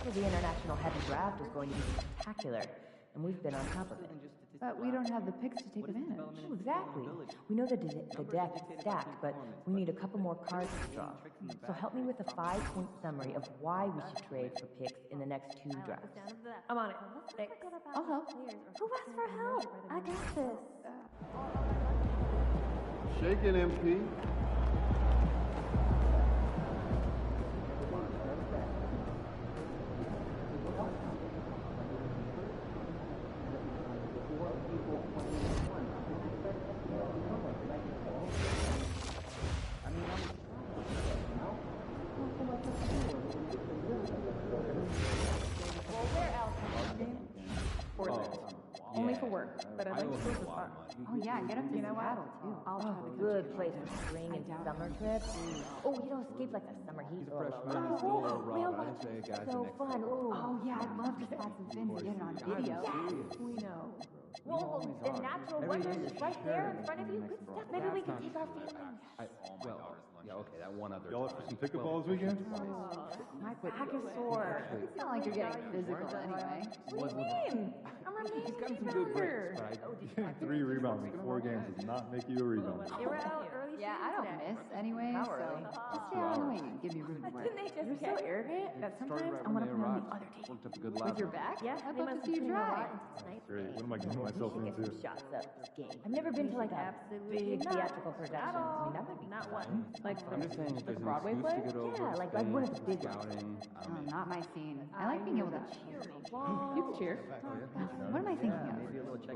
of the international heavy draft is going to be spectacular, and we've been on top of it. But we don't have the picks to take advantage. Oh, exactly. We know the deck is stacked, but we need a couple more cards to draw. So help me with a 5-point summary of why we should trade for picks in the next 2 drafts. I'm on it. Thanks. I'll help. Who asked for help? I got this. Shake it, MP. Only for work, but I'd like to go for fun. Oh yeah, get up to Seattle too. I'll try to Good place for spring and summer trips. Oh, escape like the summer heat. So fun. Oh yeah, I'd love to spot some fins and get it on video. Yes, we know. Whoa, the natural wonders is right there in front of you. Good stuff. Maybe we can take our families. Yeah, okay, that one other. Y'all up for some pickleball this weekend? My back is sore. It's not like you're getting physical anyway. What do you mean? I'm He's gotten remaining some good breaks, but 3 rebounds in 4 games does not make you a rebounder. They were out early. Yeah, I don't miss anyway, so just stay out of the way and give me room to work. You're so arrogant that sometimes I want to play on the other team. With your back? Yeah, I'd love to see you try. Great. What am I getting myself into? Shots up this game. I've never been to like a big theatrical production. I mean, that might be Not fun. one. Like, I'm just saying, if there's a an Broadway excuse play? to get over Yeah, like one of the big ones. scouting, Oh, not my scene. I like being able to cheer. You can cheer. What am I thinking of?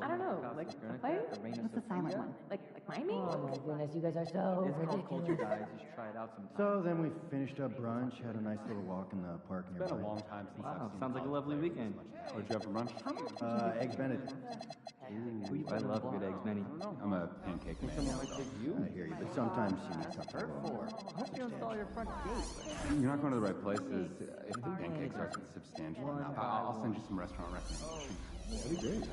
I don't know. Like a play? What's the silent one? Like Miami? Oh my goodness, you guys are so ridiculous. So then we finished up brunch, had a nice little walk in the park it's been a nearby. long time since I've seen Sounds like a lovely weekend. What'd you have for lunch? Eggs Benedict. I love good eggs, Benny. I'm a pancake man. I hear you, but sometimes you need something more. You're not going to the right places if the pancakes are substantial enough. I'll send you some restaurant recommendations. That'd be great.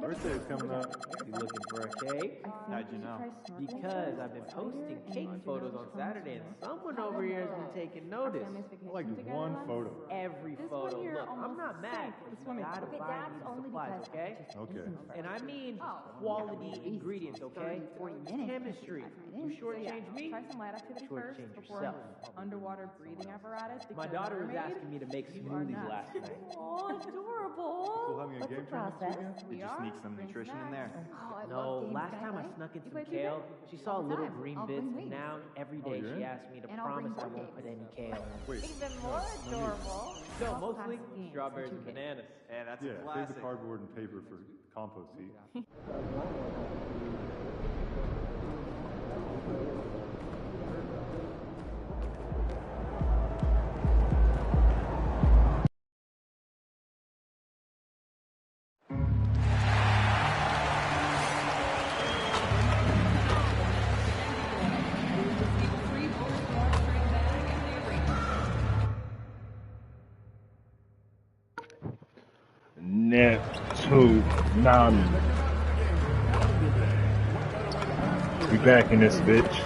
Birthday's coming up. You looking for a cake? How'd you know? Because I've been posting cake photos on Saturday, and someone over here has been taking notice. I like one photo. Every photo. Look, I'm not mad. But you gotta Okay, buy that's me only supplies, because okay? Okay. And I mean quality ingredients, okay? 40 minutes. Chemistry. You shortchange me? Try some light activity first Shortchange before yourself. underwater breathing apparatus. My because daughter was mermaid, asking me to make you are smoothies not. last night. Oh, adorable. Still having a What's the game tournament this process? weekend? We Did you are. sneak some nutrition in there? Oh, I No, love games last that time I way. snuck in You some play kale. She saw All the little time. green I'll bits, bring and wings. now every Oh, day you're she in? asks me to And I'll bring promise I won't cupcakes. put any kale. Wait. Even more adorable. So mostly strawberries and bananas. Yeah, that's Yeah, a save classic. the cardboard and paper for compost heat. Nami. We back in this bitch.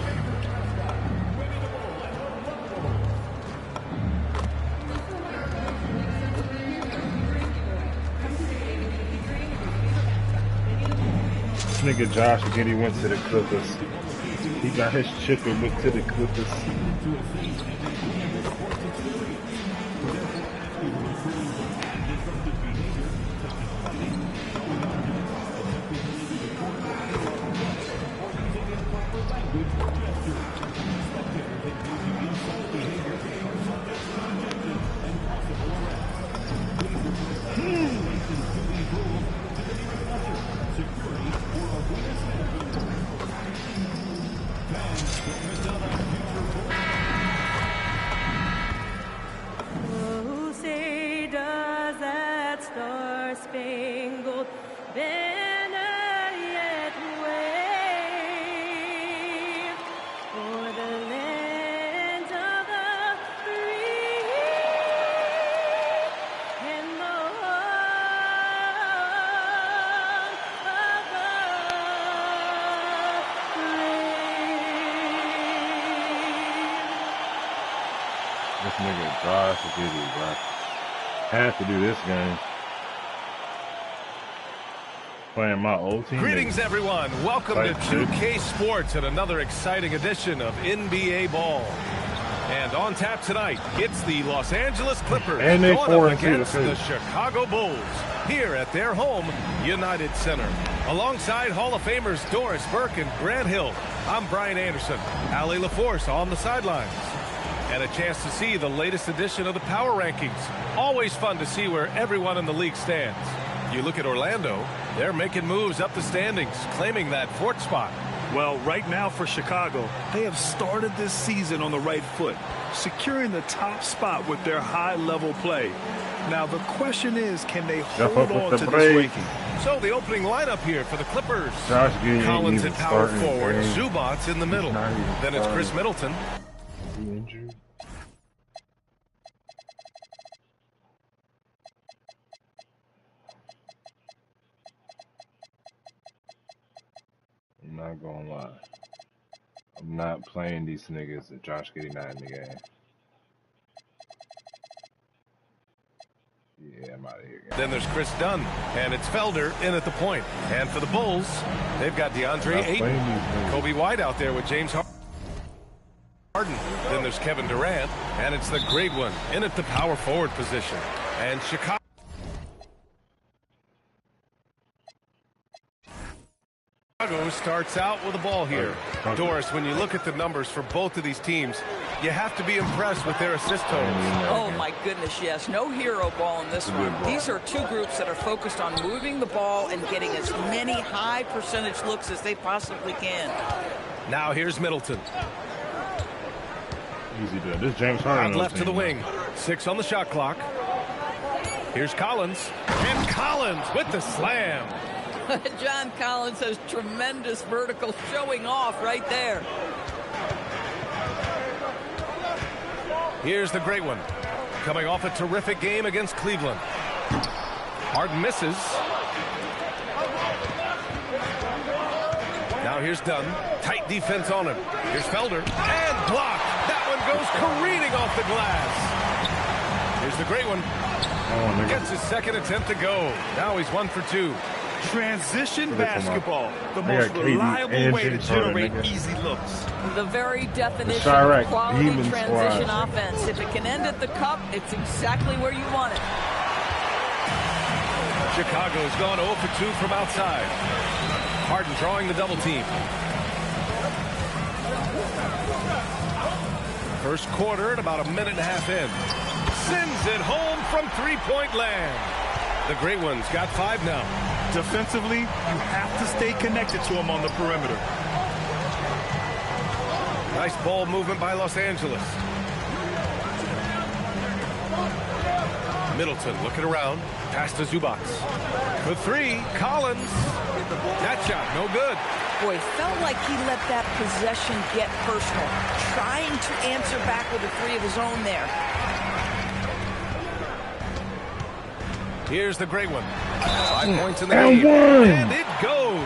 This nigga Josh Giddey went to the Clippers. He got his chipper went to the Clippers. Who say does that star-spangled banner yet wave for the land of the free and the home of the brave? This nigga Josh Giddey, bro. Have to do this game. Playing my old team. Greetings, everyone. Welcome to 2K Sports and another exciting edition of NBA Ball. And on tap tonight, it's the Los Angeles Clippers and they going up against the Chicago Bulls here at their home, United Center. Alongside Hall of Famers Doris Burke and Grant Hill, I'm Brian Anderson. Allie LaForce on the sidelines. And a chance to see the latest edition of the Power Rankings. Always fun to see where everyone in the league stands. You look at Orlando, they're making moves up the standings, claiming that fourth spot. Well, right now for Chicago, they have started this season on the right foot, securing the top spot with their high-level play. Now, the question is, can they hold on to this ranking? So the opening lineup here for the Clippers. Giddey Collins at power forward, Zubats in the middle. Then it's Chris Middleton. Injured. I'm not gonna lie. I'm not playing these niggas if Josh Giddey not in the game. Yeah, I'm out of here. Then there's Chris Dunn, and it's Felder in at the point. And for the Bulls, they've got DeAndre Ayton, Kobe White out there with James Harden. Then there's Kevin Durant, and it's the great one in at the power forward position. And Chicago starts out with the ball here. Doris, when you look at the numbers for both of these teams, you have to be impressed with their assist totals. Oh, my goodness, yes. No hero ball in this one. These are two groups that are focused on moving the ball and getting as many high percentage looks as they possibly can. Now here's Middleton. Easy to this James Harden. Out left to the wing. 6 on the shot clock. Here's Collins. And Collins with the slam. John Collins has tremendous vertical showing off right there. Here's the great one. Coming off a terrific game against Cleveland. Harden misses. Now here's Dunn. Tight defense on him. Here's Felder. And blocked. That one goes careening off the glass. Here's the great one. Gets his second attempt to go. Now he's 1 for 2. Transition basketball, the most reliable way to generate easy looks. The very definition of quality transition offense. If it can end at the cup, it's exactly where you want it. Chicago's gone 0 for 2 from outside. Harden drawing the double team. First quarter at about a minute and a half in. Sends it home from three-point land. The great one's got 5 now. Defensively, you have to stay connected to him on the perimeter. Nice ball movement by Los Angeles. Middleton looking around. Pass to Zubats. For 3, Collins. That shot, no good. Boy, it felt like he let that possession get personal. Trying to answer back with a 3 of his own there. Here's the great one. 5 points in the game. And it goes.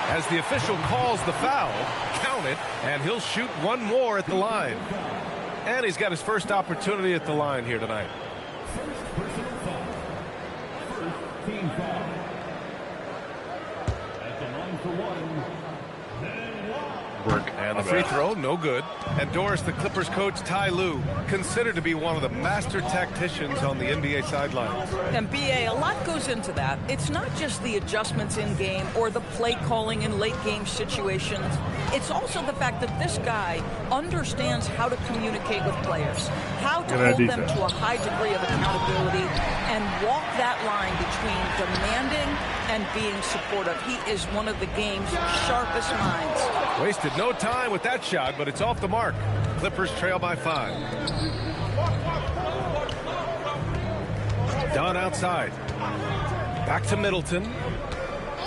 As the official calls the foul, count it, and he'll shoot one more at the line. And he's got his first opportunity at the line here tonight. And the free throw, no good. And Doris, the Clippers coach Ty Lue, considered to be one of the master tacticians on the NBA sidelines. And BA, a lot goes into that. It's not just the adjustments in game or the play calling in late game situations. It's also the fact that this guy understands how to communicate with players, how to hold them to a high degree of accountability, and walk that line between demanding and being supportive. He is one of the game's sharpest minds. Wasted no time with that shot, but it's off the mark. Clippers trail by 5. Dunn outside. Back to Middleton.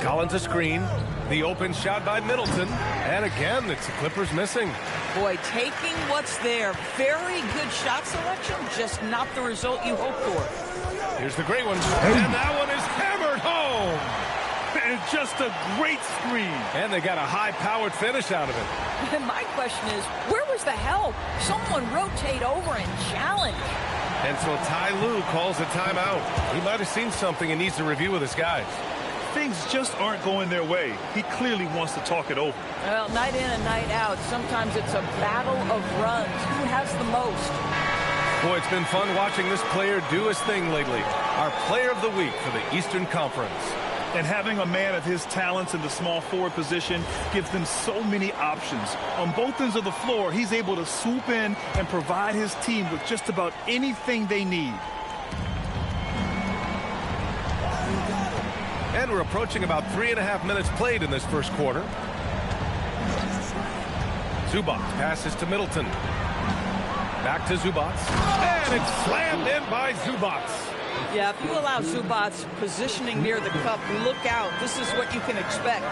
Collins a screen. The open shot by Middleton. And again, it's the Clippers missing. Boy, taking what's there. Very good shot selection, just not the result you hope for. Here's the great one. And that one is hammered home. And just a great screen. And they got a high-powered finish out of it. And my question is, where was the help? Someone rotate over and challenge. And so Ty Lue calls a timeout. He might have seen something and needs to review with his guys. Things just aren't going their way. He clearly wants to talk it over. Well, night in and night out, sometimes it's a battle of runs. Who has the most? Boy, it's been fun watching this player do his thing lately. Our player of the week for the Eastern Conference. And having a man of his talents in the small forward position gives them so many options. On both ends of the floor, he's able to swoop in and provide his team with just about anything they need. And we're approaching about 3.5 minutes played in this first quarter. Zubac passes to Middleton. Back to Zubac. And it's slammed in by Zubac. Yeah, if you allow Zubac positioning near the cup, look out. This is what you can expect.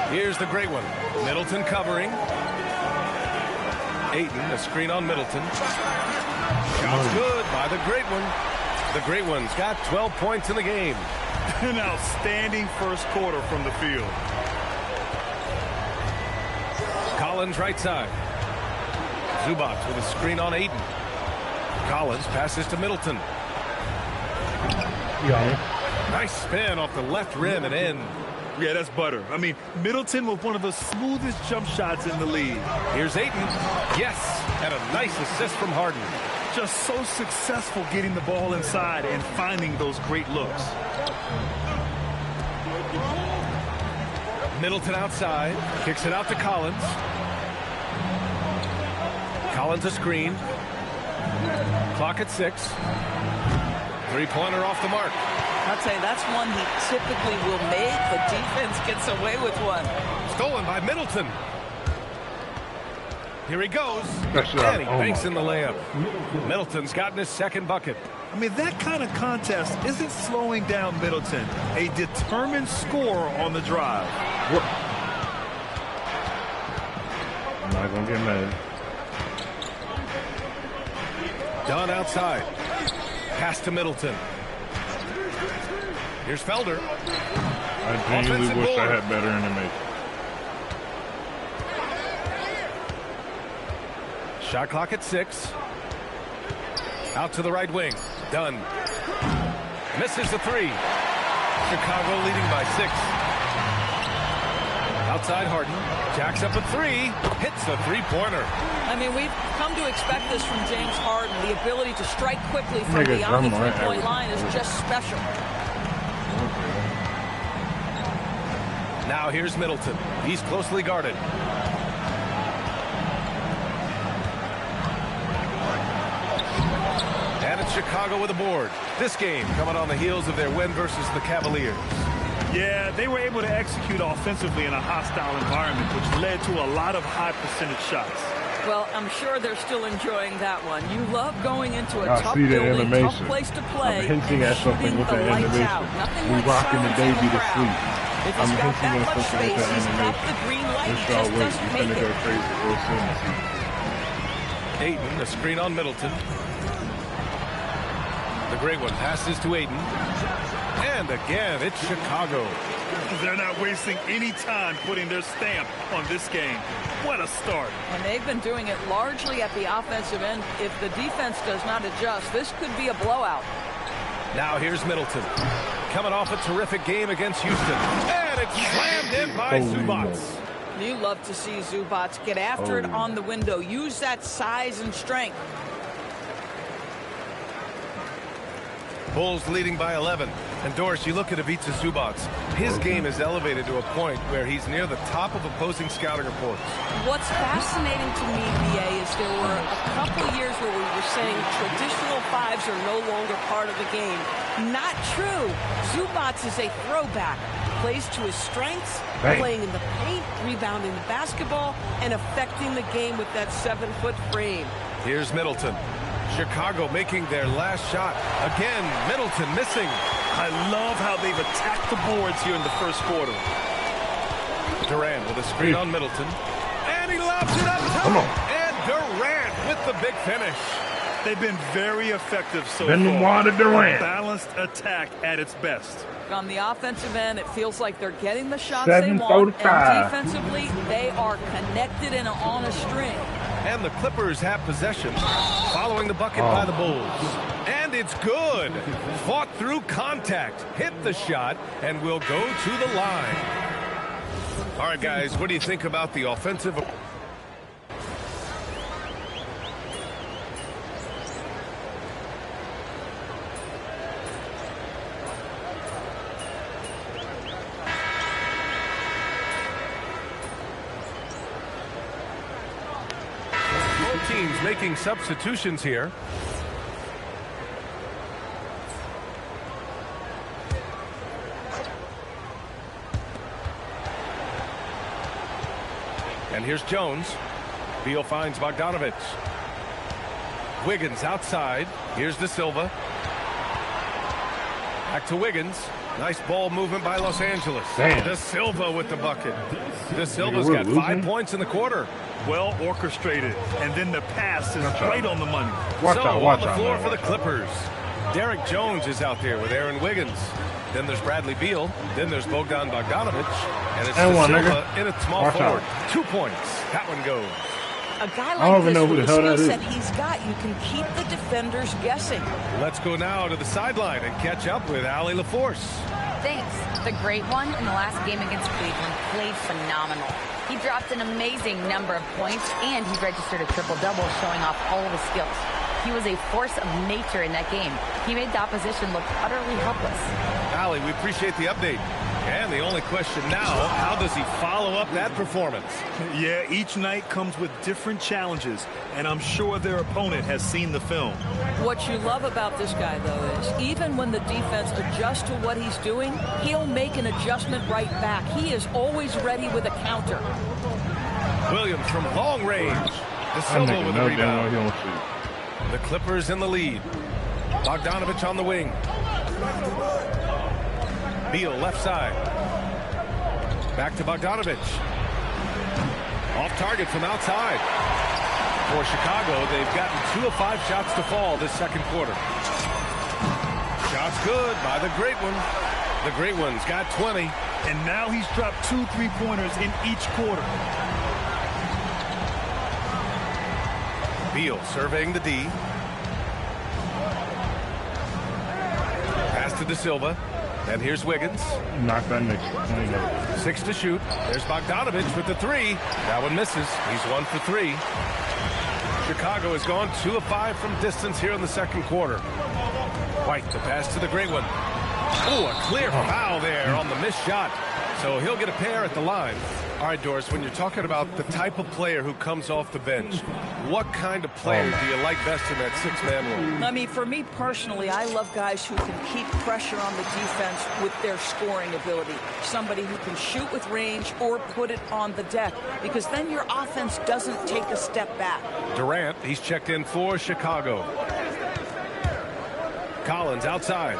Here's the great one. Middleton covering. Ayton, a screen on Middleton. Shot's good by the great one. The great one's got 12 points in the game. An outstanding first quarter from the field. Collins right side. Zubac with a screen on Ayton. Collins passes to Middleton. Nice spin off the left rim and in. Yeah, that's butter. I mean, Middleton with one of the smoothest jump shots in the league. Here's Ayton. Yes, and a nice assist from Harden. Just so successful getting the ball inside and finding those great looks. Middleton outside. Kicks it out to Collins. Collins a screen. Clock at 6. Three-pointer off the mark. I'll tell you, that's one he typically will make. The defense gets away with one. Stolen by Middleton. Here he goes. And he banks in the layup. Middleton's gotten his second bucket. I mean, that kind of contest isn't slowing down Middleton. A determined scorer on the drive. I'm not going to get mad. Dunn outside. Pass to Middleton. Here's Felder. I genuinely wish I had better animation. Shot clock at 6. Out to the right wing. Dunn. Misses the 3. Chicago leading by 6. Outside Harden. Jacks up a 3. Hits the three-pointer. I mean, we've come to expect this from James Harden. The ability to strike quickly from beyond the three-point line is just special. Now here's Middleton. He's closely guarded. And it's Chicago with a board. This game coming on the heels of their win versus the Cavaliers. Yeah, they were able to execute offensively in a hostile environment, which led to a lot of high percentage shots. Well, I'm sure they're still enjoying that one. You love going into a tough see the building, animation. tough place to play, I'm hinting at something with the animation. We rocking the baby to sleep. If I'm he's got hinting that at much something with space, the he's got animation. the green light, Just he just y'all wait. doesn't He's make gonna it. go crazy real soon. Ayton, a screen on Middleton. The great one passes to Ayton. And again, it's Chicago. They're not wasting any time putting their stamp on this game. What a start. And they've been doing it largely at the offensive end. If the defense does not adjust, this could be a blowout. Now here's Middleton. Coming off a terrific game against Houston. And it's slammed in by Zubac. You love to see Zubac get after it on the window. Use that size and strength. Bulls leading by 11. And Doris, you look at Ivica Zubac. His game is elevated to a point where he's near the top of opposing scouting reports. What's fascinating to me, BA, is there were a couple years where we were saying traditional fives are no longer part of the game. Not true. Zubac is a throwback. Plays to his strengths, playing in the paint, rebounding the basketball, and affecting the game with that 7-foot frame. Here's Middleton. Chicago making their last shot. Again, Middleton missing. I love how they've attacked the boards here in the first quarter. Durant with a screen on Middleton. And he lobs it up top. And Durant with the big finish. They've been very effective so Benoit far. Durant. A balanced attack at its best. On the offensive end, it feels like they're getting the shots they want, and defensively, they are connected and on a string. And the Clippers have possession, following the bucket by the Bulls. And it's good. Fought through contact, hit the shot, and will go to the line. All right, guys, what do you think about the offensive? Both teams making substitutions here. And here's Jones. Beal finds Bogdanovich. Wiggins outside. Here's De Silva. Back to Wiggins. Nice ball movement by Los Angeles. Damn. De Silva with the bucket. De Silva's got 5 points in the quarter. Well orchestrated. And then the pass is right on the money. Watch out, on the floor for the Clippers. Derek Jones is out there with Aaron Wiggins. Then there's Bradley Beal. Then there's Bogdan Bogdanovich. And it's De Silva in a small forward. 2 points. That one goes. A guy like this with the skill set he's got, you can keep the defenders guessing. Let's go now to the sideline and catch up with Allie LaForce. Thanks. The great one in the last game against Cleveland played phenomenal. He dropped an amazing number of points, and he registered a triple-double, showing off all of his skills. He was a force of nature in that game. He made the opposition look utterly helpless. Allie, we appreciate the update. And the only question now, how does he follow up that performance? Yeah, each night comes with different challenges, and I'm sure their opponent has seen the film. What you love about this guy, though, is even when the defense adjusts to what he's doing, he'll make an adjustment right back. He is always ready with a counter. Williams from long range. De Silva with the rebound. The Clippers in the lead. Bogdanovich on the wing. Beal left side. Back to Bogdanovich. Off target from outside. For Chicago, they've gotten 2 of 5 shots to fall this second quarter. Shots good by the great one. The great one's got 20. And now he's dropped 2 3-pointers in each quarter. Beal surveying the D. Pass to De Silva. And here's Wiggins. Knock that next. 6 to shoot. There's Bogdanovich with the 3. That one misses. He's 1 for 3. Chicago has gone 2 of 5 from distance here in the second quarter. White, the pass to the great one. Oh, a clear foul there on the missed shot. So he'll get a pair at the line. All right, Doris, when you're talking about the type of player who comes off the bench, what kind of player do you like best in that 6-man role? I mean, for me personally, I love guys who can keep pressure on the defense with their scoring ability. Somebody who can shoot with range or put it on the deck, because then your offense doesn't take a step back. Durant, he's checked in for Chicago. Collins outside.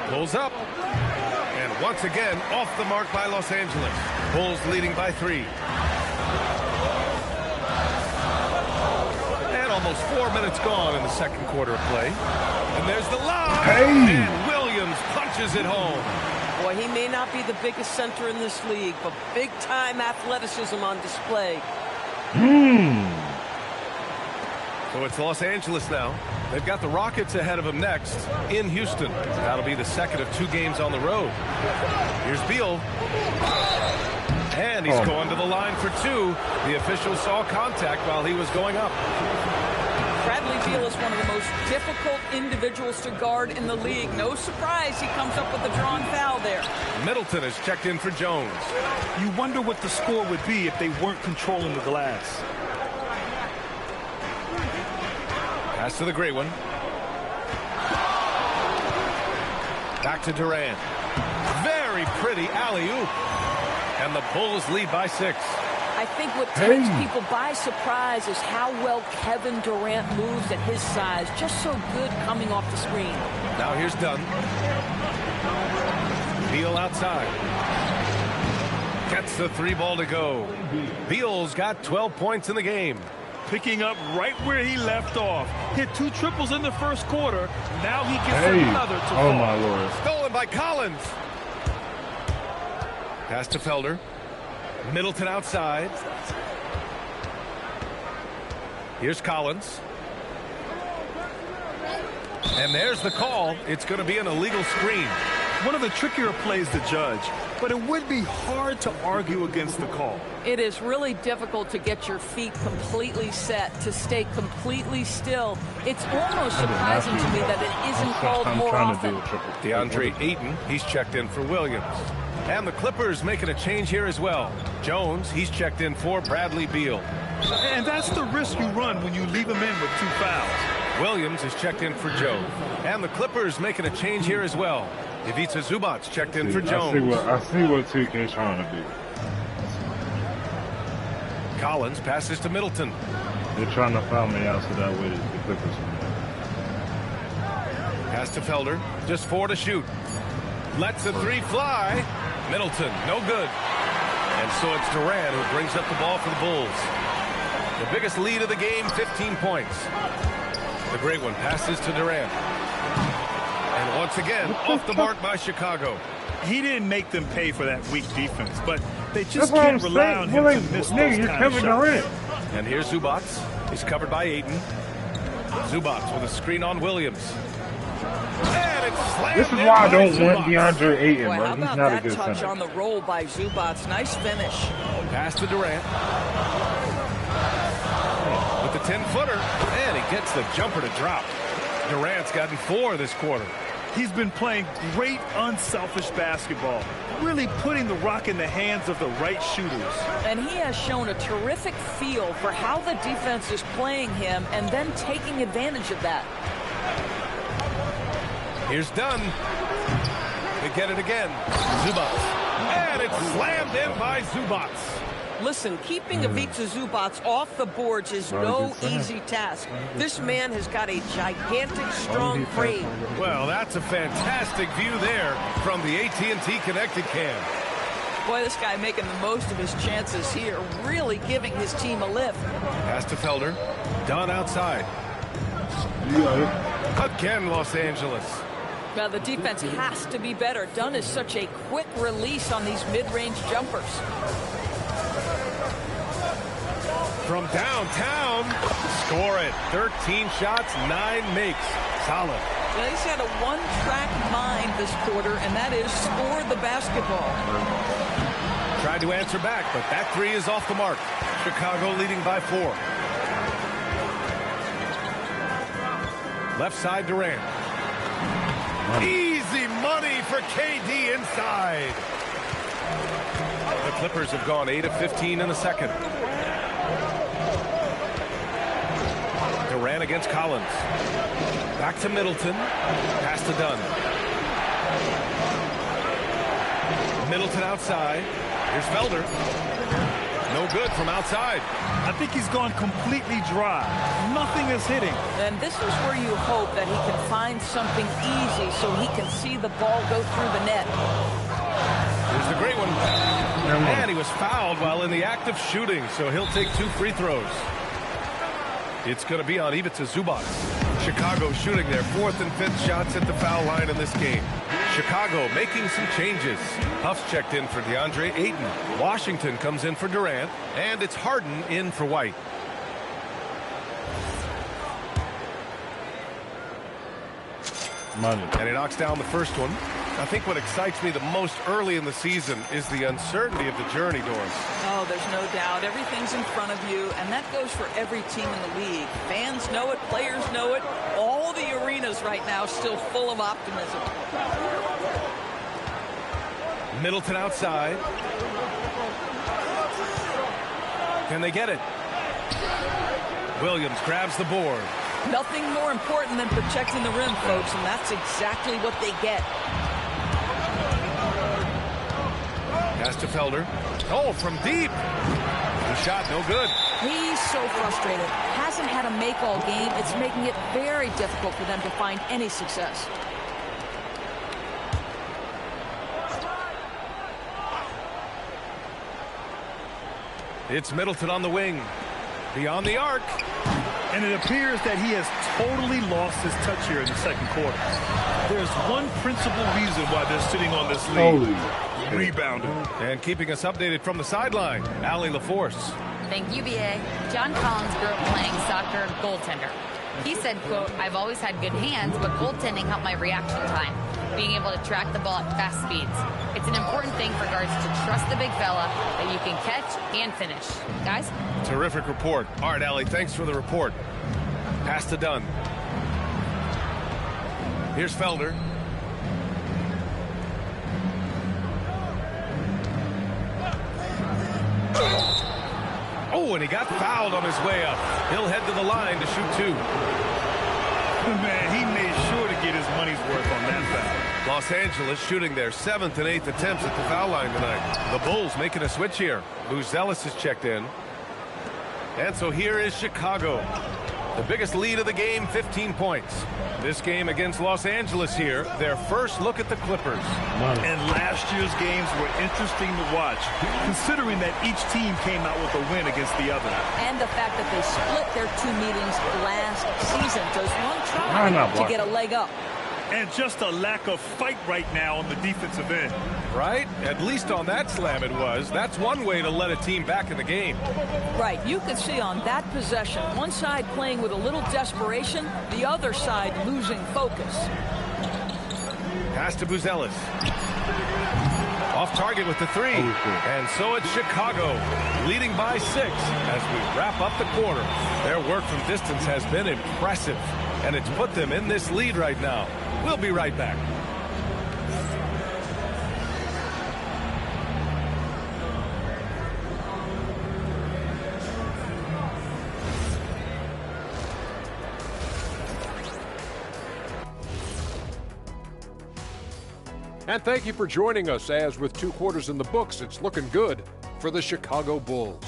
Pulls up. And once again, off the mark by Los Angeles. Bulls leading by 3. And almost 4 minutes gone in the second quarter of play. And there's the lob. And Williams punches it home. Boy, he may not be the biggest center in this league, but big-time athleticism on display. So it's Los Angeles now. They've got the Rockets ahead of them next in Houston. That'll be the second of 2 games on the road. Here's Beal. And he's going to the line for 2. The official saw contact while he was going up. Bradley Beal is one of the most difficult individuals to guard in the league. No surprise he comes up with a drawn foul there. Middleton has checked in for Jones. You wonder what the score would be if they weren't controlling the glass. Pass to the great one. Back to Durant. Very pretty alley-oop. And the Bulls lead by 6. I think what takes people by surprise is how well Kevin Durant moves at his size. Just so good coming off the screen. Now here's Dunn. Beal outside. Gets the 3 ball to go. Beal's got 12 points in the game. picking up right where he left off. Hit 2 triples in the first quarter. Now he gets another to Oh, fall. my Lord. Stolen by Collins. Pass to Felder. Middleton outside. Here's Collins. And there's the call. It's going to be an illegal screen. One of the trickier plays to judge, but it would be hard to argue against the call. It is really difficult to get your feet completely set, to stay completely still. It's almost surprising to me that it isn't called more often. DeAndre Ayton, he's checked in for Williams. And the Clippers making a change here as well. Jones, he's checked in for Bradley Beal. And that's the risk you run when you leave him in with 2 fouls. Williams is checked in for Joe. And the Clippers making a change here as well. Ivica Zubac checked in for Jones. I see what 2K's trying to do. Collins passes to Middleton. They're trying to foul me out so that way the Clippers win. Pass to Felder. Just 4 to shoot. Lets a 3 fly. Middleton, no good. And so it's Durant who brings up the ball for the Bulls. The biggest lead of the game, 15 points. The great one passes to Durant. And once again, off the mark by Chicago. He didn't make them pay for that weak defense, but they just can't rely on him to miss those kind of shots. And here's Zubac. He's covered by Ayton. Zubac with a screen on Williams. And it's slammed. This is why I don't want DeAndre Ayton, Boy, bro. how He's about not a that good touch center. on the roll by Zubac? Nice finish. Pass to Durant. With the 10-footer. And he gets the jumper to drop. Durant's gotten 4 this quarter. He's been playing great, unselfish basketball, really putting the rock in the hands of the right shooters. And he has shown a terrific feel for how the defense is playing him and then taking advantage of that. Here's Dunn. They get it again. Zubac. And it's slammed in by Zubac. Listen, keeping Ivica Zubac off the boards is no easy task. This man has got a gigantic, strong frame. Well, that's a fantastic view there from the AT&T Connected Cam. Boy, this guy making the most of his chances here, really giving his team a lift. Pass to Felder. Dunn outside. Again, Los Angeles. Now, the defense has to be better. Dunn is such a quick release on these mid-range jumpers. From downtown, score it. 13 shots, 9 makes. Solid. Well, he's had a one-track mind this quarter, and that is score the basketball. Tried to answer back, but that 3 is off the mark. Chicago leading by 4. Left side, Durant. Easy money for KD inside. The Clippers have gone 8 of 15 in the second. Durant against Collins. Back to Middleton. Pass to Dunn. Middleton outside. Here's Felder. No good from outside. I think he's gone completely dry. Nothing is hitting. And this is where you hope that he can find something easy so he can see the ball go through the net. Here's the great one. And he was fouled while in the act of shooting, so he'll take 2 free throws. It's going to be on Ivica Zubac. Chicago shooting their 4th and 5th shots at the foul line in this game. Chicago making some changes. Huff's checked in for DeAndre Ayton. Washington comes in for Durant. And it's Harden in for White. Money. And he knocks down the first one. I think what excites me the most early in the season is the uncertainty of the journey, Doris. Oh, there's no doubt. Everything's in front of you, and that goes for every team in the league. Fans know it, players know it. All the arenas right now still full of optimism. Middleton outside. Can they get it? Williams grabs the board. Nothing more important than protecting the rim, folks, and that's exactly what they get. Pass to Felder. Oh, from deep. The shot, no good. He's so frustrated. Hasn't had a make all game. It's making it very difficult for them to find any success. It's Middleton on the wing. Beyond the arc. And it appears that he has totally lost his touch here in the second quarter. There's one principal reason why they're sitting on this lead. Rebounding. And keeping us updated from the sideline, Allie LaForce. Thank you, BA. John Collins grew up playing soccer goaltender. He said, quote, "I've always had good hands, but goaltending helped my reaction time, being able to track the ball at fast speeds. It's an important thing for guards to trust the big fella that you can catch and finish." Guys? Terrific report. All right, Allie, thanks for the report. Pass to Dunn. Here's Felder. Oh, and he got fouled on his way up. He'll head to the line to shoot two. Man, he made sure to get his money's worth on that foul. Los Angeles shooting their 7th and 8th attempts at the foul line tonight. The Bulls making a switch here. Buzelis is checked in. And so here is Chicago. The biggest lead of the game, 15 points. This game against Los Angeles here, their first look at the Clippers. And last year's games were interesting to watch, considering that each team came out with a win against the other. And the fact that they split their two meetings last season. Does one try to get a leg up? And just a lack of fight right now on the defensive end. Right? At least on that slam it was. That's one way to let a team back in the game. Right. You can see on that possession, one side playing with a little desperation, the other side losing focus. Pass to Buzelis. Off target with the three. And so it's Chicago, leading by 6 as we wrap up the quarter. Their work from distance has been impressive, and it's put them in this lead right now. We'll be right back. And thank you for joining us, as with 2 quarters in the books, it's looking good for the Chicago Bulls.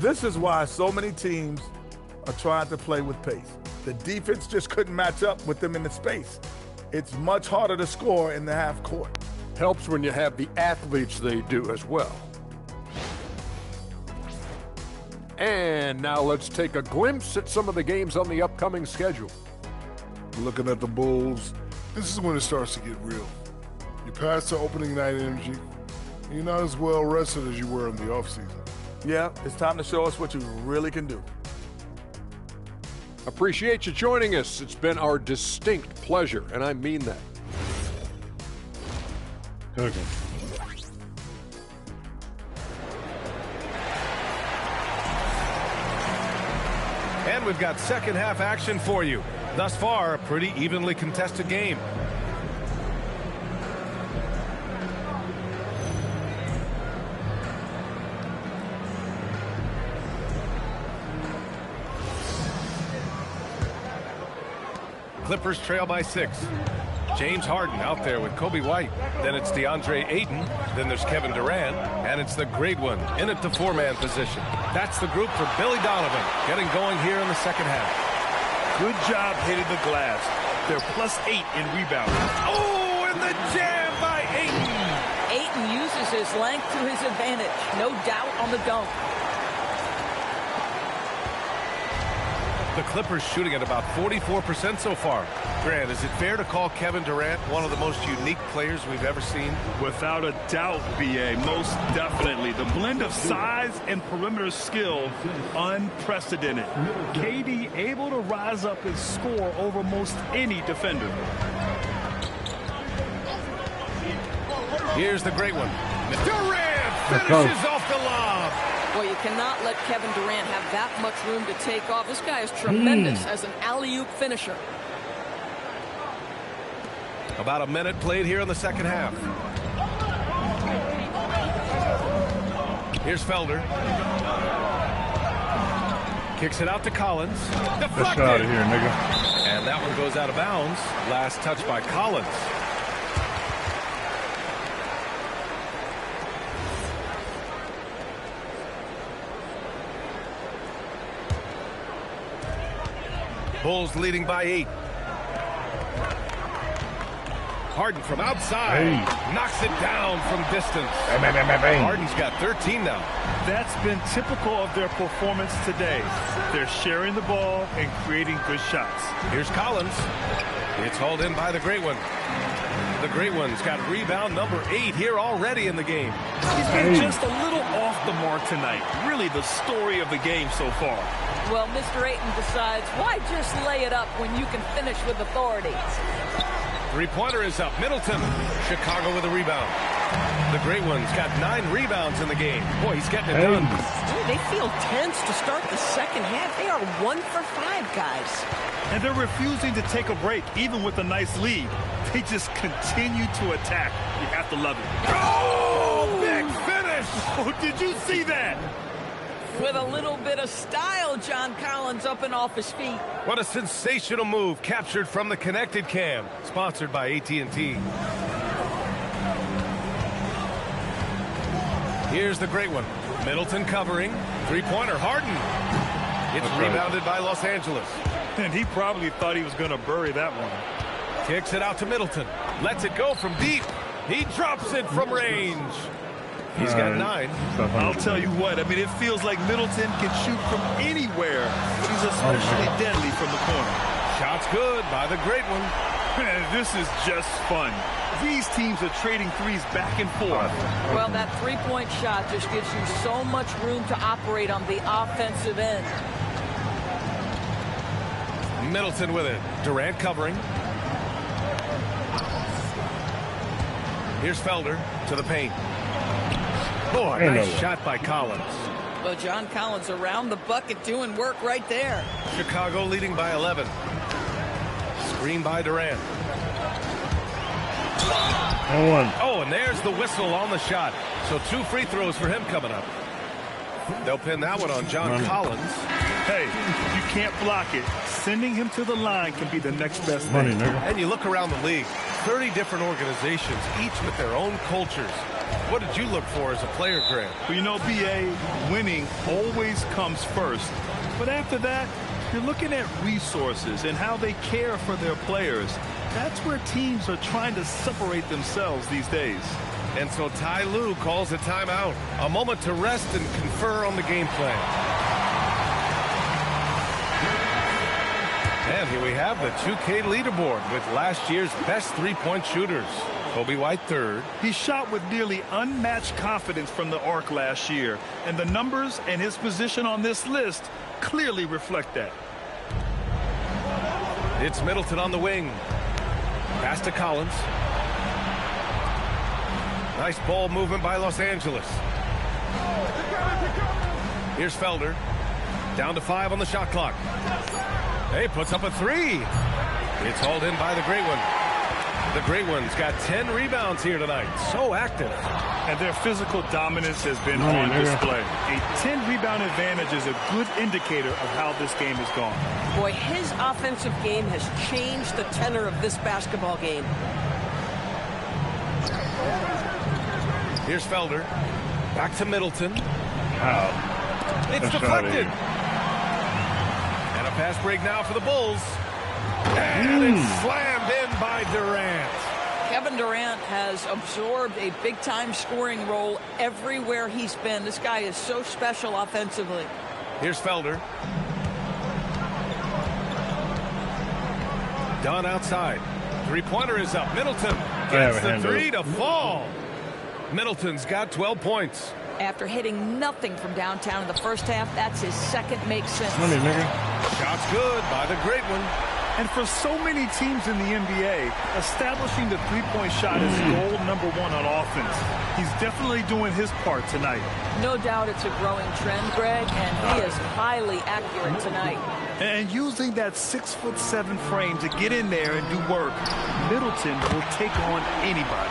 This is why so many teams are trying to play with pace. The defense just couldn't match up with them in the space. It's much harder to score in the half court. Helps when you have the athletes they do as well. And now let's take a glimpse at some of the games on the upcoming schedule. Looking at the Bulls, this is when it starts to get real. You pass the opening night energy, and you're not as well rested as you were in the offseason. Yeah, it's time to show us what you really can do. Appreciate you joining us. It's been our distinct pleasure, and I mean that. Okay. And we've got second half action for you. Thus far, a pretty evenly contested game. Clippers trail by 6. James Harden out there with Kobe White. Then it's DeAndre Ayton. Then there's Kevin Durant. And it's the great one in at the 4-man position. That's the group for Billy Donovan getting going here in the second half. Good job hitting the glass. They're +8 in rebounding. Oh, and the jam by Ayton. Ayton uses his length to his advantage. No doubt on the dunk. The Clippers shooting at about 44% so far. Grant, is it fair to call Kevin Durant one of the most unique players we've ever seen? Without a doubt, BA, most definitely. The blend of size and perimeter skill, unprecedented. KD able to rise up and score over most any defender. Here's the great one. Durant finishes off the lob. Well, you cannot let Kevin Durant have that much room to take off. This guy is tremendous as an alley-oop finisher. About a minute played here in the second half. Here's Felder. Kicks it out to Collins. Get out of here, nigga. And that one goes out of bounds. Last touch by Collins. Bulls leading by 8. Harden from outside. Knocks it down from distance. Harden's got 13 now. That's been typical of their performance today. They're sharing the ball and creating good shots. Here's Collins. It's hauled in by the Great One. The Great One's got rebound number 8 here already in the game. He's been just a little off the mark tonight. Really the story of the game so far. Well, Mr. Ayton decides, why just lay it up when you can finish with authority? Three-pointer is up. Middleton. Chicago with a rebound. The Great One's got 9 rebounds in the game. Boy, he's getting it done. They feel tense to start the second half. They are 1 for 5, guys. And they're refusing to take a break, even with a nice lead. They just continue to attack. You have to love it. Oh, big finish! Oh, did you see that? With a little bit of style, John Collins up and off his feet. What a sensational move, captured from the Connected Cam, sponsored by AT&T. Here's the Great One. Middleton covering. Three-pointer, Harden. It's rebounded by Los Angeles. And he probably thought he was going to bury that one. Kicks it out to Middleton. Lets it go from deep. He drops it from range. He's got 9. I'll tell you what, I mean, it feels like Middleton can shoot from anywhere. He's especially deadly from the corner. Shot's good by the Great One. Man, this is just fun. These teams are trading threes back and forth. Well, that three-point shot just gives you so much room to operate on the offensive end. Middleton with it. Durant covering. Here's Felder to the paint. Boy, nice shot by Collins. Well, John Collins around the bucket doing work right there. Chicago leading by 11. Screen by Durant. Oh, and there's the whistle on the shot. So 2 free throws for him coming up. They'll pin that one on John Collins. Hey, you can't block it. Sending him to the line can be the next best thing. And you look around the league, 30 different organizations, each with their own cultures. What did you look for as a player, Grant? Well, you know, B.A., winning always comes first. But after that, you're looking at resources and how they care for their players. That's where teams are trying to separate themselves these days. And so Ty Lue calls a timeout. A moment to rest and confer on the game plan. And here we have the 2K leaderboard with last year's best three-point shooters. Kobe White third. He shot with nearly unmatched confidence from the arc last year, and the numbers and his position on this list clearly reflect that. It's Middleton on the wing. Pass to Collins. Nice ball movement by Los Angeles. Here's Felder. Down to 5 on the shot clock. Hey, puts up a 3. It's hauled in by the Great One. The Great One's got 10 rebounds here tonight. So active. And their physical dominance has been on display. A 10-rebound advantage is a good indicator of how this game has gone. Boy, his offensive game has changed the tenor of this basketball game. Here's Felder. Back to Middleton. Wow. It's deflected. And a pass break now for the Bulls. And it's slammed in by Durant. Kevin Durant has absorbed a big-time scoring role everywhere he's been. This guy is so special offensively. Here's Felder. Dunn outside. Three-pointer is up. Middleton gets the 3 to fall. Middleton's got 12 points. After hitting nothing from downtown in the first half, that's his second make since. Shot's good by the Great One. And for so many teams in the NBA, establishing the three-point shot is goal number 1 on offense. He's definitely doing his part tonight. No doubt it's a growing trend, Greg, and he is highly accurate tonight. And using that 6'7" frame to get in there and do work, Middleton will take on anybody.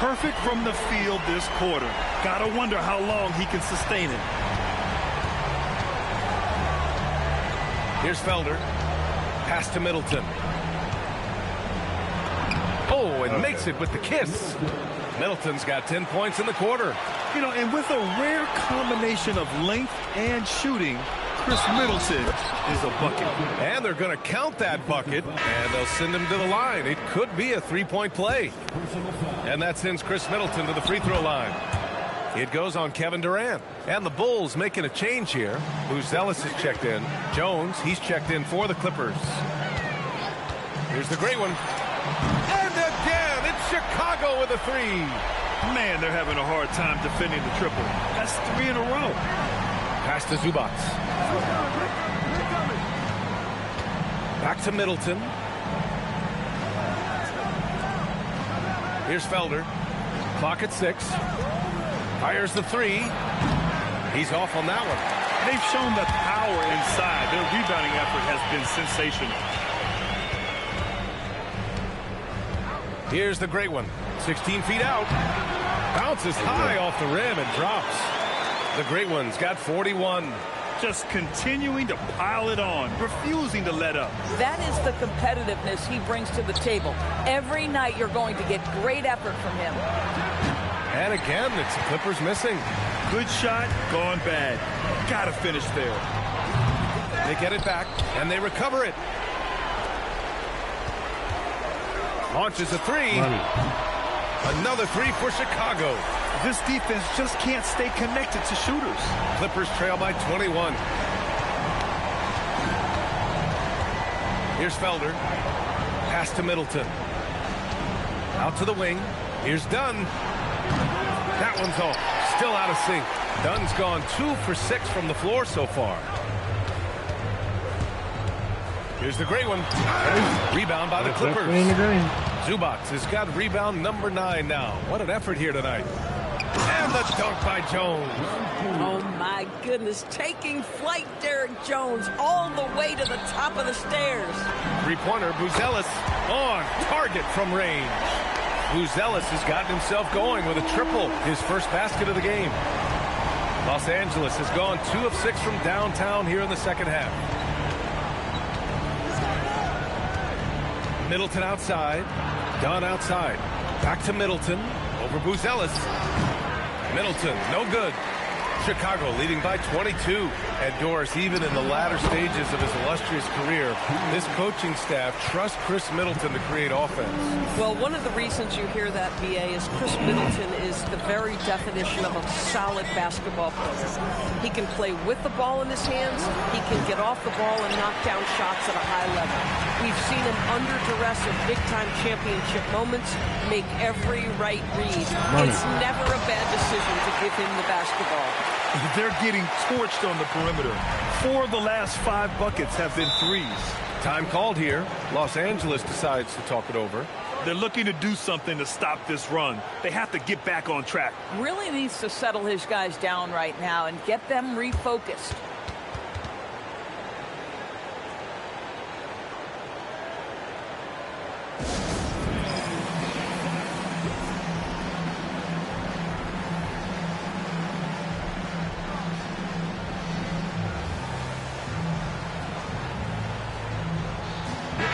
Perfect from the field this quarter. Gotta wonder how long he can sustain it. Here's Felder. Pass to Middleton. Oh, and makes it with the kiss. Middleton's got 10 points in the quarter. You know, and with a rare combination of length and shooting, Chris Middleton is a bucket. And they're going to count that bucket, and they'll send him to the line. It could be a three-point play. And that sends Chris Middleton to the free throw line. It goes on Kevin Durant. And the Bulls making a change here. Buzelis is checked in. Jones, he's checked in for the Clippers. Here's the great one. And again, it's Chicago with a three. Man, they're having a hard time defending the triple. That's 3 in a row. Pass to Zubac. Back to Middleton. Here's Felder. Clock at 6. Fires the three. He's off on that one. They've shown the power inside. Their rebounding effort has been sensational. Here's the great one. 16 feet out. Bounces high off the rim and drops. The great one's got 41. Just continuing to pile it on, refusing to let up. That is the competitiveness he brings to the table. Every night you're going to get great effort from him. And again, it's the Clippers missing. Good shot, gone bad. Gotta finish there. They get it back, and they recover it. Launches a three. Another three for Chicago. This defense just can't stay connected to shooters. Clippers trail by 21. Here's Felder. Pass to Middleton. Out to the wing. Here's Dunn. That one's off. Still out of sync. Dunn's gone 2 for 6 from the floor so far. Here's the great one. Rebound by the Clippers. Zubac has got rebound number 9 now. What an effort here tonight. And the dunk by Jones. Oh, my goodness. Taking flight, Derek Jones, all the way to the top of the stairs. Three-pointer, Buzelis on target from range. Buzelis has gotten himself going with a triple, his first basket of the game. Los Angeles has gone 2 of 6 from downtown here in the second half. Middleton outside. Dunn outside. Back to Middleton. Over Buzelis. Middleton, no good. Chicago leading by 22. And Doris, even in the latter stages of his illustrious career, this coaching staff trusts Chris Middleton to create offense. Well, one of the reasons you hear that, BA, is Chris Middleton is the very definition of a solid basketball player. He can play with the ball in his hands. He can get off the ball and knock down shots at a high level. We've seen him under duress in big-time championship moments make every right read. It's never a bad decision to give him the basketball. They're getting torched on the perimeter. 4 of the last 5 buckets have been threes. Time called here. Los Angeles decides to talk it over. They're looking to do something to stop this run. They have to get back on track. Really needs to settle his guys down right now and get them refocused.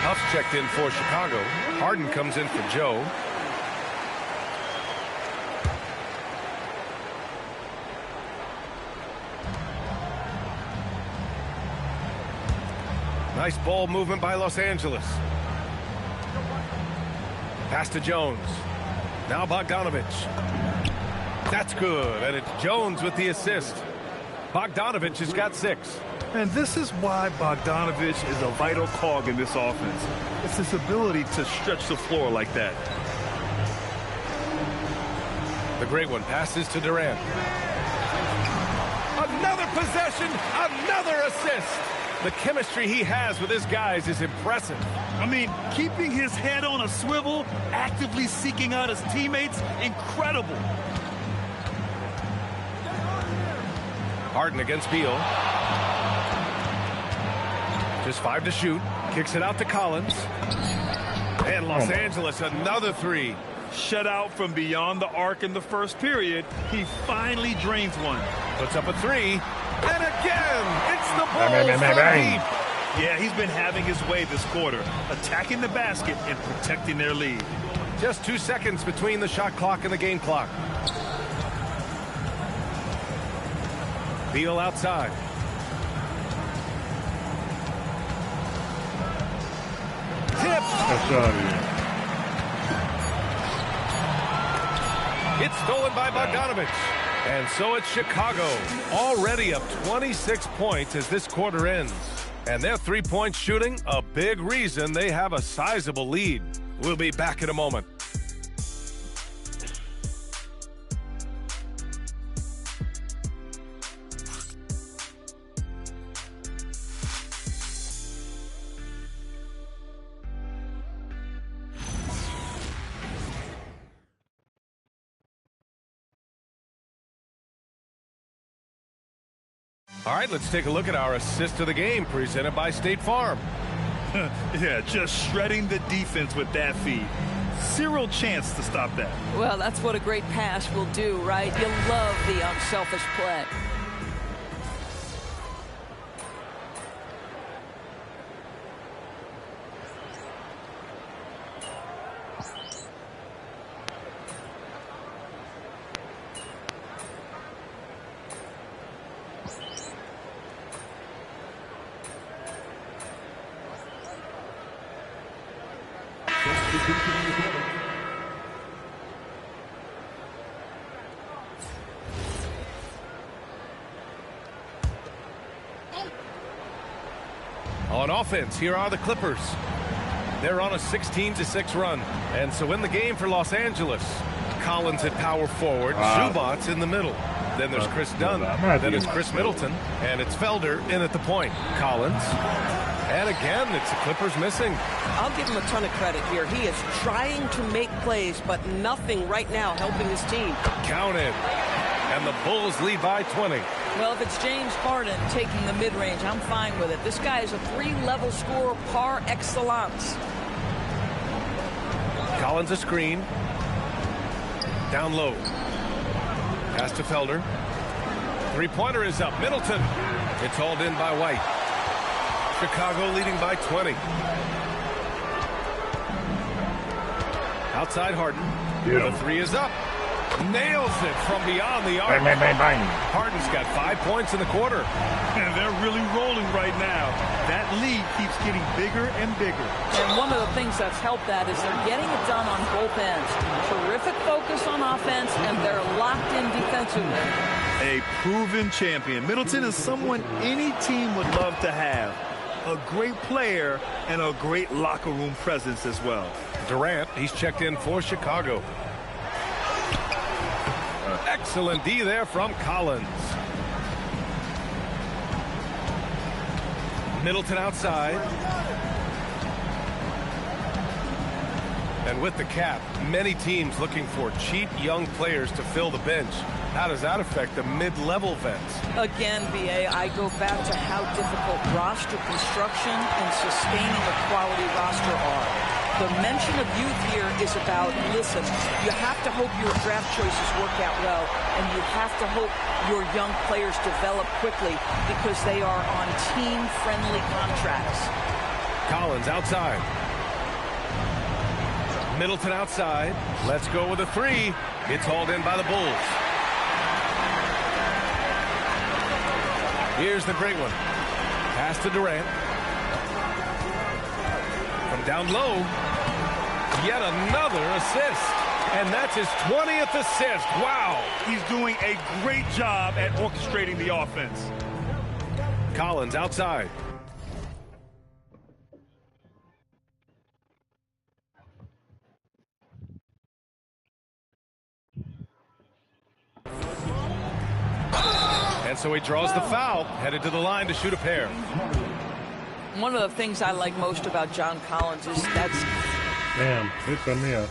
Huff's checked in for Chicago. Harden comes in for Joe. Nice ball movement by Los Angeles. Pass to Jones. Now Bogdanovich. That's good, and it's Jones with the assist. Bogdanovich has got 6. And this is why Bogdanovich is a vital cog in this offense. It's his ability to stretch the floor like that. The great one passes to Durant. Another possession, another assist. The chemistry he has with his guys is impressive. I mean, keeping his head on a swivel, actively seeking out his teammates, incredible. Harden against Beal. Just 5 to shoot. Kicks it out to Collins. And Los Angeles, another 3. Shut out from beyond the arc in the first period. He finally drains one. Puts up a 3. And again, it's the Bulls from deep. Yeah, he's been having his way this quarter, attacking the basket and protecting their lead. Just 2 seconds between the shot clock and the game clock. Beal outside. out of here. It's stolen by Bogdanovich. And so it's Chicago, already up 26 points as this quarter ends. And their three-point shooting, a big reason they have a sizable lead. We'll be back in a moment. All right, let's take a look at our assist of the game presented by State Farm. Yeah, just shredding the defense with that feed. Zero chance to stop that. Well, that's what a great pass will do, right? You love the unselfish play. On offense, here are the Clippers. They're on a 16-6 run. And so in the game for Los Angeles, Collins at power forward, Zubac's in the middle. Then there's Chris Dunn. Then it's Chris Middleton. And it's Felder in at the point. Collins. And again, it's the Clippers missing. I'll give him a ton of credit here. He is trying to make plays, but nothing right now helping his team. Counted. And the Bulls lead by 20. Well, if it's James Harden taking the mid-range, I'm fine with it. This guy is a three-level scorer par excellence. Collins a screen. Down low. Pass to Felder. Three-pointer is up. Middleton. It's hauled in by White. Chicago leading by 20. Outside Harden. The three is up. Nails it from beyond the arc. Bang, bang, bang, bang. Harden's got 5 points in the quarter. And they're really rolling right now. That lead keeps getting bigger and bigger. And one of the things that's helped that is they're getting it done on both ends. Terrific focus on offense, and they're locked in defensively. A proven champion. Middleton is someone any team would love to have. A great player and a great locker room presence as well. Durant, he's checked in for Chicago. Excellent D there from Collins. Middleton outside. And with the cap, many teams looking for cheap young players to fill the bench. How does that affect the mid-level vets? Again, BA, I go back to how difficult roster construction and sustaining a quality roster are. The mention of youth here is about, listen, you have to hope your draft choices work out well, and you have to hope your young players develop quickly because they are on team-friendly contracts. Collins outside. Middleton outside. Let's go with a three. It's hauled in by the Bulls. Here's the great one. Pass to Durant. From down low. Yet another assist. And that's his 20th assist. Wow. He's doing a great job at orchestrating the offense. Collins outside. And so he draws the foul, headed to the line to shoot a pair. One of the things I like most about John Collins is that's... Damn, it's on me up.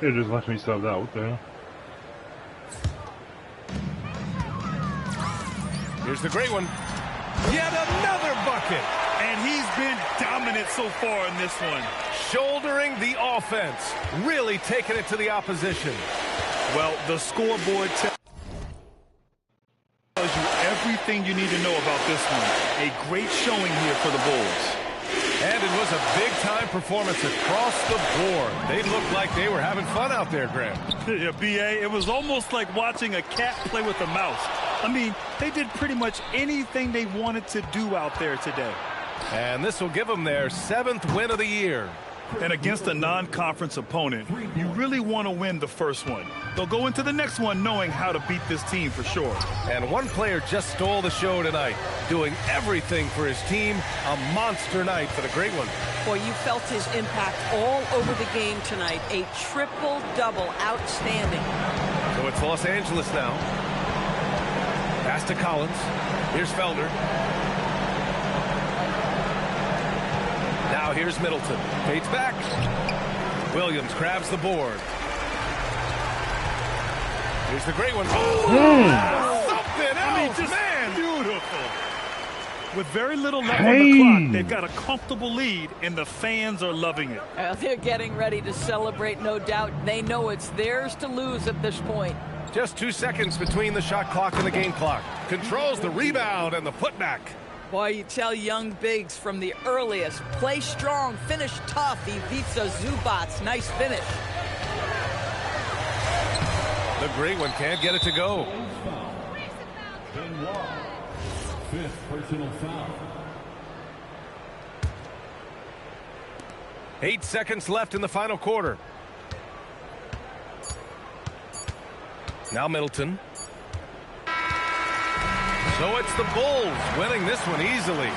It just left me subbed out. What the hell? Here's the great one. Yet another bucket. And he's been dominant so far in this one. Shouldering the offense. Really taking it to the opposition. Well, the scoreboard tells you everything you need to know about this one. A great showing here for the Bulls. And it was a big-time performance across the board. They looked like they were having fun out there, Graham. Yeah, B.A., it was almost like watching a cat play with a mouse. I mean, they did pretty much anything they wanted to do out there today. And this will give them their 7th win of the year. And against a non-conference opponent, you really want to win the first one. They'll go into the next one knowing how to beat this team for sure. And one player just stole the show tonight, doing everything for his team. A monster night for the Great One. Boy, you felt his impact all over the game tonight. A triple-double, outstanding. So it's Los Angeles now. Pass to Collins. Here's Felder. Now here's Middleton. Fades back. Williams grabs the board. Here's the Great One. Oh, something else, just man! Beautiful. With very little left on the clock, they've got a comfortable lead, and the fans are loving it. They're getting ready to celebrate, no doubt. They know it's theirs to lose at this point. Just 2 seconds between the shot clock and the game clock. Controls the rebound and the putback. Boy, you tell young bigs from the earliest, play strong, finish tough. Ivica Zubats, nice finish. The Great One can't get it to go. 5th personal foul. 8 seconds left in the final quarter. Now Middleton. So it's the Bulls winning this one easily.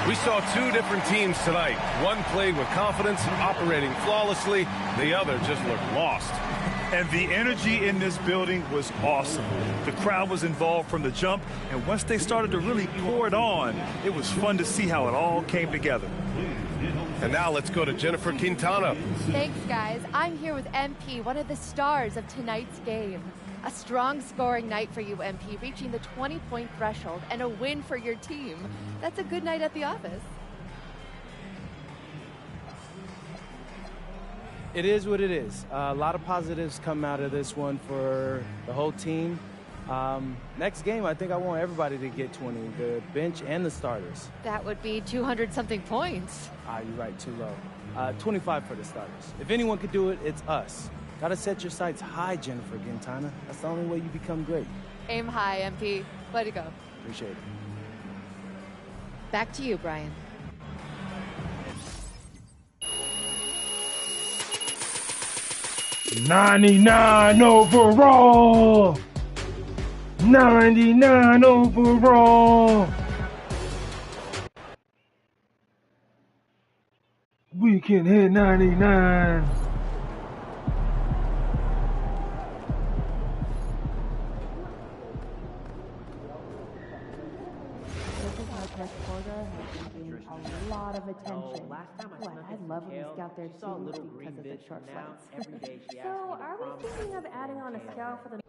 We saw 2 different teams tonight. One played with confidence, operating flawlessly. The other just looked lost. And the energy in this building was awesome. The crowd was involved from the jump, and once they started to really pour it on, it was fun to see how it all came together. And now let's go to Jennifer Quintana. Thanks, guys. I'm here with MP, one of the stars of tonight's game. A strong scoring night for you, MP, reaching the 20-point threshold and a win for your team. That's a good night at the office. It is what it is. A lot of positives come out of this one for the whole team. Next game, I think I want everybody to get 20, the bench and the starters. That would be 200-something points. You're right, too low. 25 for the starters. If anyone could do it, it's us. Gotta set your sights high, Jennifer Quintana. That's the only way you become great. Aim high, MP. Way to go. Appreciate it. Back to you, Brian. '99 overall. 99 overall. We can hit 99. A lot of attention. I'd love when we scout there too because of the short flights. So, are we thinking of adding on a scout for the...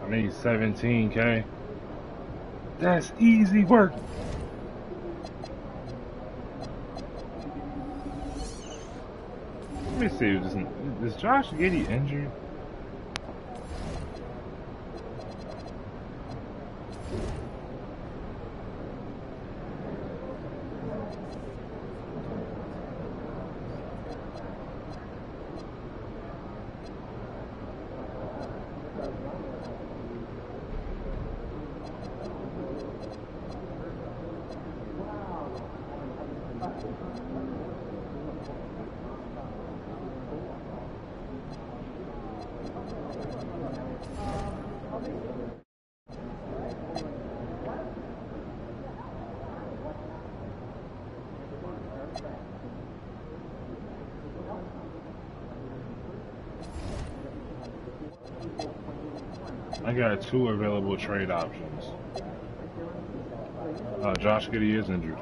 I need 17K. That's easy work. Let me see. Is Josh Giddey injured? I got 2 available trade options. Josh Giddey is injured.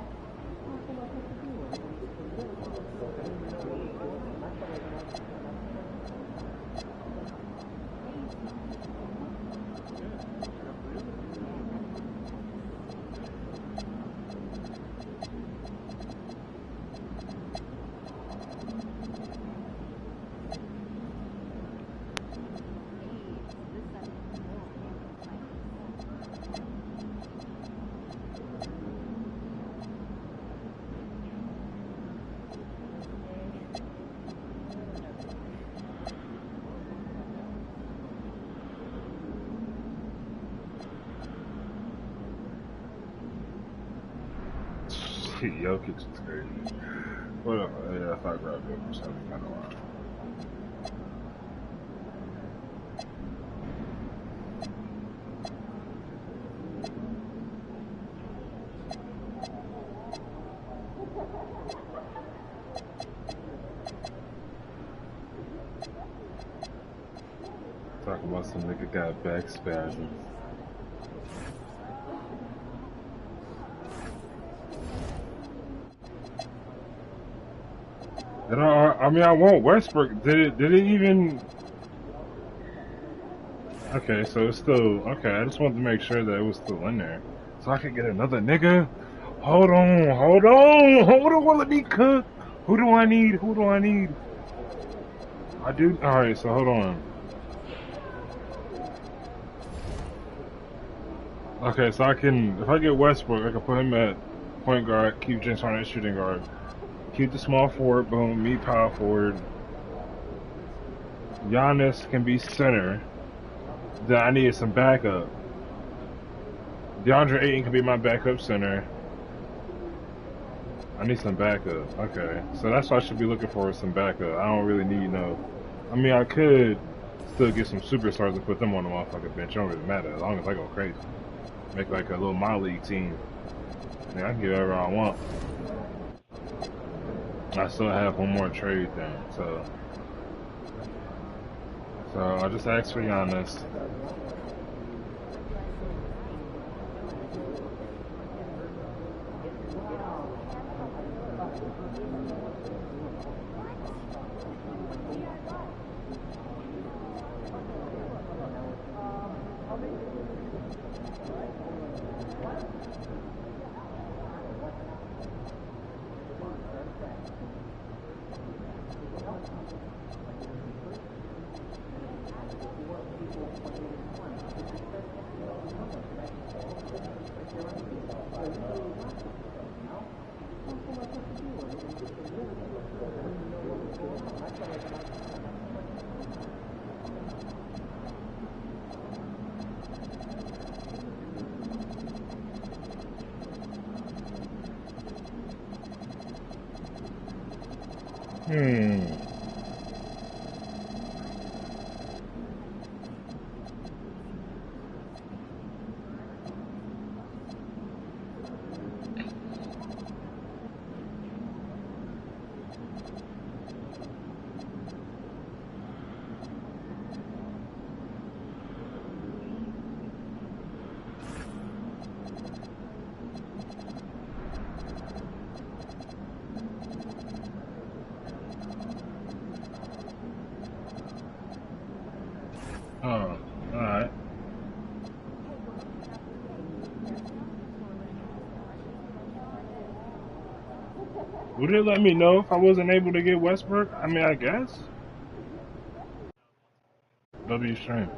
Jokic is crazy. Well, yeah, if I grab it, it's kind of wild. Talk about some nigga got back spasms. And I mean, I want Westbrook. Did it even? Okay, so it's still okay. I just wanted to make sure that it was still in there, so I could get another nigga. Hold on. Let me cook. Who do I need? I do. All right, so hold on. Okay, so I can, if I get Westbrook, I can put him at point guard, keep James Harden at shooting guard, keep the small forward, boom, me power forward. Giannis can be center. Then I needed some backup. DeAndre Ayton can be my backup center. I need some backup. Okay, so that's what I should be looking for, is some backup. I don't really need no. I mean, I could still get some superstars and put them on the motherfucking bench. It don't really matter as long as I go crazy. Make like a little minor league team. Yeah, I can get whatever I want. I still have one more trade then, so I'll just ask for Giannis. Oh, alright. Would it let me know if I wasn't able to get Westbrook? I mean, I guess. W stream.